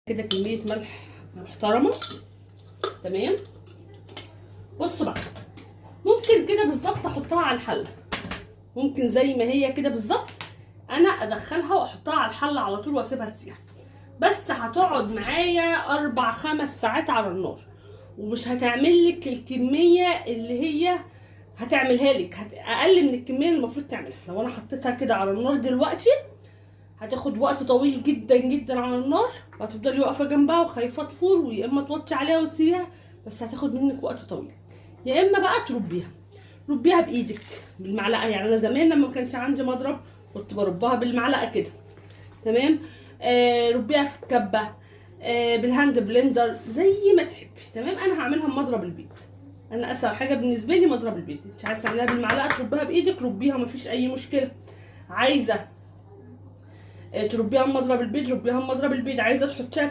كده كميه ملح محترمه. تمام. بصوا بقى، ممكن كده بالظبط احطها على الحله، ممكن زي ما هي كده بالظبط انا ادخلها واحطها على الحله على طول واسيبها تسيح. بس هتقعد معايا 4-5 ساعات على النار، ومش هتعمل لك الكميه اللي هي هتعملها لك، اقل من الكميه اللي المفروض تعملها. لو انا حطيتها كده على النار دلوقتي هتاخد وقت طويل جدا جدا على النار، وهتفضلي واقفه جنبها وخايفه تفور، ويا اما توطي عليها وتسيبيها، بس هتاخد منك وقت طويل. يا اما بقى ربيها بايدك بالمعلقه. يعني انا زمان لما ما كانش عندي مضرب كنت بربها بالمعلقه كده. تمام. ربيها في الكبه، بالهاند بلندر زي ما تحبي. تمام. انا هعملها بمضرب البيت، انا اسهل حاجه بالنسبه لي مضرب البيت. مش عايزه تعمليها بالمعلقه تربيها بايدك، ربيها مفيش اي مشكله. عايزه تربيها بمضرب البيت ربيها بمضرب البيت، عايزه تحطيها